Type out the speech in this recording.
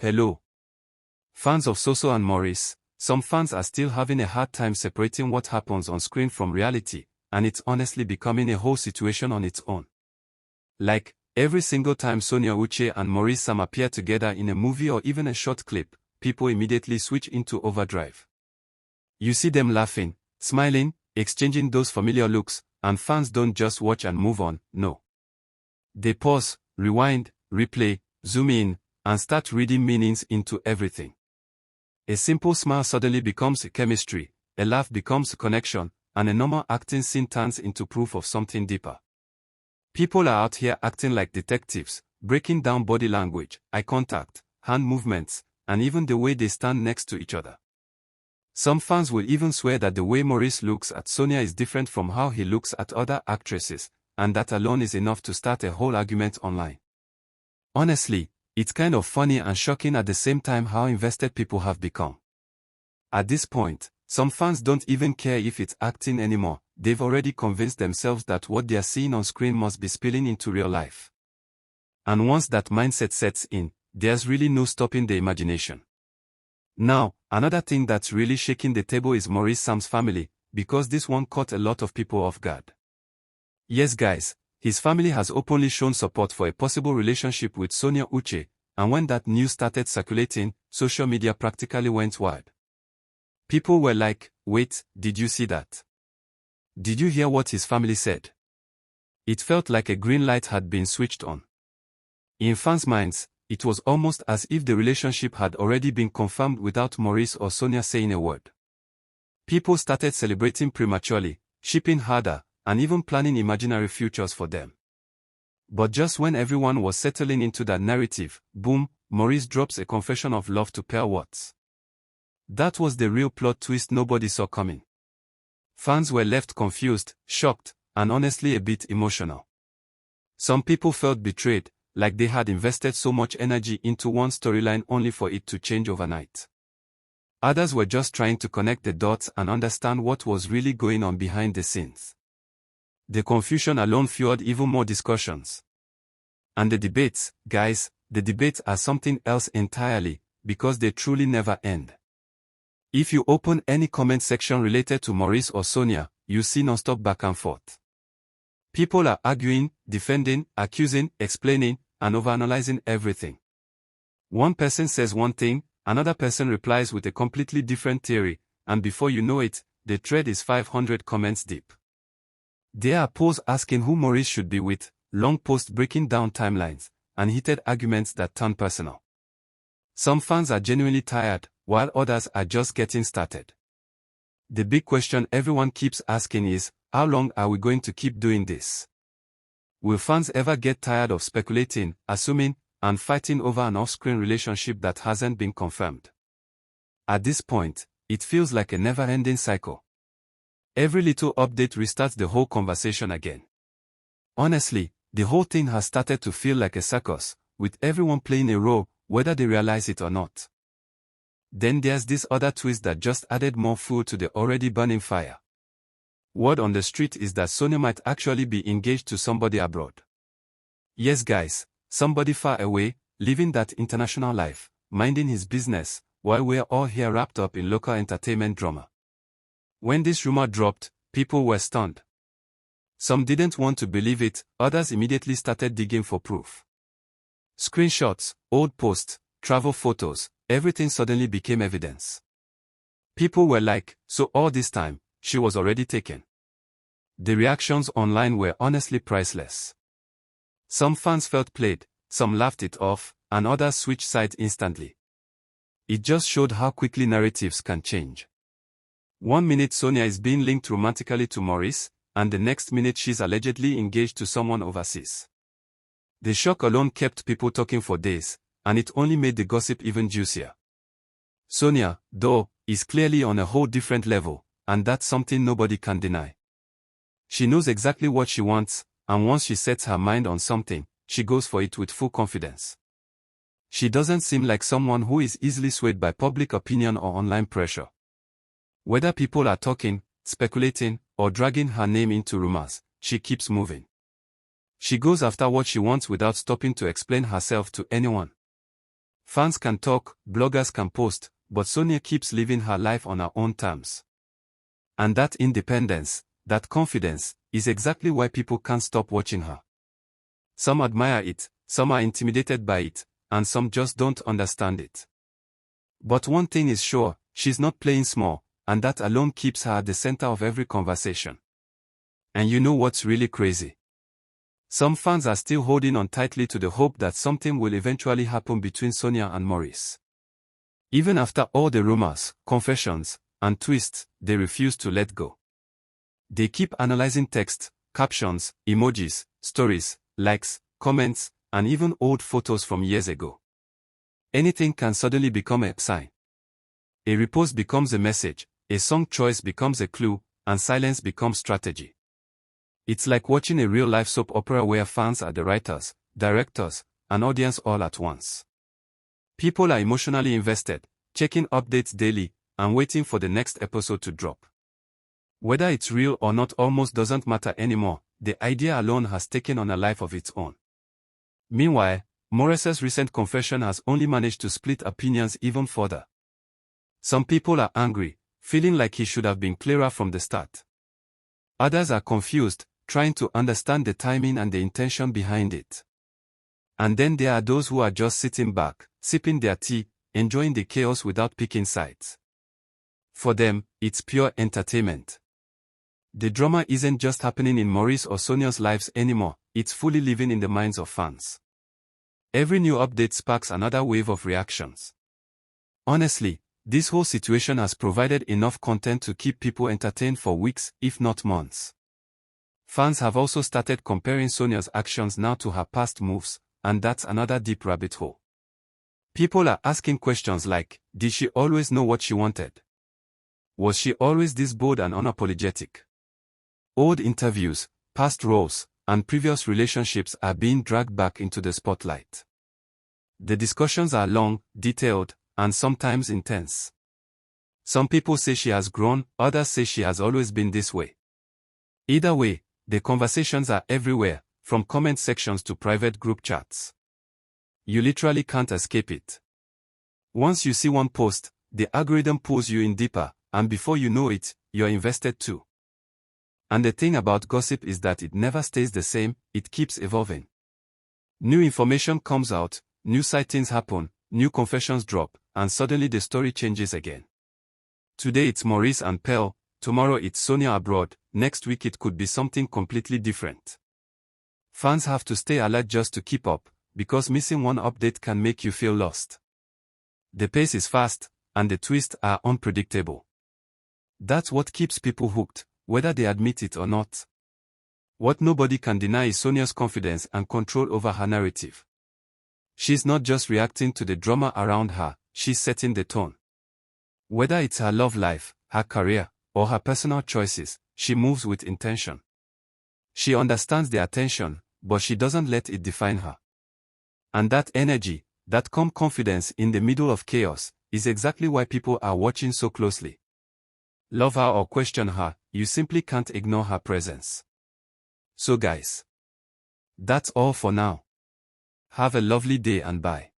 Hello. Fans of Soso and Maurice, some fans are still having a hard time separating what happens on screen from reality, and it's honestly becoming a whole situation on its own. Like, every single time Sonia Uche and Maurice Sam appear together in a movie or even a short clip, people immediately switch into overdrive. You see them laughing, smiling, exchanging those familiar looks, and fans don't just watch and move on, no. They pause, rewind, replay, zoom in, and start reading meanings into everything. A simple smile suddenly becomes a chemistry, a laugh becomes a connection, and a normal acting scene turns into proof of something deeper. People are out here acting like detectives, breaking down body language, eye contact, hand movements, and even the way they stand next to each other. Some fans will even swear that the way Maurice looks at Sonia is different from how he looks at other actresses, and that alone is enough to start a whole argument online. Honestly, it's kind of funny and shocking at the same time how invested people have become. At this point, some fans don't even care if it's acting anymore. They've already convinced themselves that what they're seeing on screen must be spilling into real life. And once that mindset sets in, there's really no stopping the imagination. Now, another thing that's really shaking the table is Maurice Sam's family, because this one caught a lot of people off guard. Yes guys, his family has openly shown support for a possible relationship with Sonia Uche, and when that news started circulating, social media practically went wild. People were like, wait, did you see that? Did you hear what his family said? It felt like a green light had been switched on. In fans' minds, it was almost as if the relationship had already been confirmed without Maurice or Sonia saying a word. People started celebrating prematurely, shipping harder, and even planning imaginary futures for them. But just when everyone was settling into that narrative, boom, Maurice drops a confession of love to pair Watts. That was the real plot twist nobody saw coming. Fans were left confused, shocked, and honestly a bit emotional. Some people felt betrayed, like they had invested so much energy into one storyline only for it to change overnight. Others were just trying to connect the dots and understand what was really going on behind the scenes. The confusion alone fueled even more discussions. And the debates, guys, the debates are something else entirely, because they truly never end. If you open any comment section related to Maurice or Sonia, you see non-stop back and forth. People are arguing, defending, accusing, explaining, and overanalyzing everything. One person says one thing, another person replies with a completely different theory, and before you know it, the thread is 500 comments deep. There are polls asking who Maurice should be with, long posts breaking down timelines, and heated arguments that turn personal. Some fans are genuinely tired, while others are just getting started. The big question everyone keeps asking is, how long are we going to keep doing this? Will fans ever get tired of speculating, assuming, and fighting over an off-screen relationship that hasn't been confirmed? At this point, it feels like a never-ending cycle. Every little update restarts the whole conversation again. Honestly, the whole thing has started to feel like a circus, with everyone playing a role, whether they realize it or not. Then there's this other twist that just added more fuel to the already burning fire. Word on the street is that Sonia might actually be engaged to somebody abroad. Yes guys, somebody far away, living that international life, minding his business, while we're all here wrapped up in local entertainment drama. When this rumor dropped, people were stunned. Some didn't want to believe it, others immediately started digging for proof. Screenshots, old posts, travel photos, everything suddenly became evidence. People were like, so all this time, she was already taken. The reactions online were honestly priceless. Some fans felt played, some laughed it off, and others switched sides instantly. It just showed how quickly narratives can change. One minute Sonia is being linked romantically to Maurice, and the next minute she's allegedly engaged to someone overseas. The shock alone kept people talking for days, and it only made the gossip even juicier. Sonia, though, is clearly on a whole different level, and that's something nobody can deny. She knows exactly what she wants, and once she sets her mind on something, she goes for it with full confidence. She doesn't seem like someone who is easily swayed by public opinion or online pressure. Whether people are talking, speculating, or dragging her name into rumors, she keeps moving. She goes after what she wants without stopping to explain herself to anyone. Fans can talk, bloggers can post, but Sonia keeps living her life on her own terms. And that independence, that confidence, is exactly why people can't stop watching her. Some admire it, some are intimidated by it, and some just don't understand it. But one thing is sure, she's not playing small, and that alone keeps her at the center of every conversation. And you know what's really crazy? Some fans are still holding on tightly to the hope that something will eventually happen between Sonia and Maurice. Even after all the rumors, confessions, and twists, they refuse to let go. They keep analyzing text, captions, emojis, stories, likes, comments, and even old photos from years ago. Anything can suddenly become a sign. A repost becomes a message, a song choice becomes a clue, and silence becomes strategy. It's like watching a real-life soap opera where fans are the writers, directors, and audience all at once. People are emotionally invested, checking updates daily, and waiting for the next episode to drop. Whether it's real or not almost doesn't matter anymore, the idea alone has taken on a life of its own. Meanwhile, Maurice's recent confession has only managed to split opinions even further. Some people are angry, feeling like he should have been clearer from the start. Others are confused, trying to understand the timing and the intention behind it. And then there are those who are just sitting back, sipping their tea, enjoying the chaos without picking sides. For them, it's pure entertainment. The drama isn't just happening in Maurice or Sonia's lives anymore, it's fully living in the minds of fans. Every new update sparks another wave of reactions. Honestly, this whole situation has provided enough content to keep people entertained for weeks, if not months. Fans have also started comparing Sonia's actions now to her past moves, and that's another deep rabbit hole. People are asking questions like, did she always know what she wanted? Was she always this bold and unapologetic? Old interviews, past roles, and previous relationships are being dragged back into the spotlight. The discussions are long, detailed, and sometimes intense. Some people say she has grown, others say she has always been this way. Either way, the conversations are everywhere, from comment sections to private group chats. You literally can't escape it. Once you see one post, the algorithm pulls you in deeper, and before you know it, you're invested too. And the thing about gossip is that it never stays the same, it keeps evolving. New information comes out, new sightings happen, new confessions drop, and suddenly the story changes again. Today it's Maurice and Pearl, tomorrow it's Sonia abroad, next week it could be something completely different. Fans have to stay alert just to keep up, because missing one update can make you feel lost. The pace is fast, and the twists are unpredictable. That's what keeps people hooked, whether they admit it or not. What nobody can deny is Sonia's confidence and control over her narrative. She's not just reacting to the drama around her, she's setting the tone. Whether it's her love life, her career, or her personal choices, she moves with intention. She understands the attention, but she doesn't let it define her. And that energy, that calm confidence in the middle of chaos, is exactly why people are watching so closely. Love her or question her, you simply can't ignore her presence. So guys, that's all for now. Have a lovely day and bye.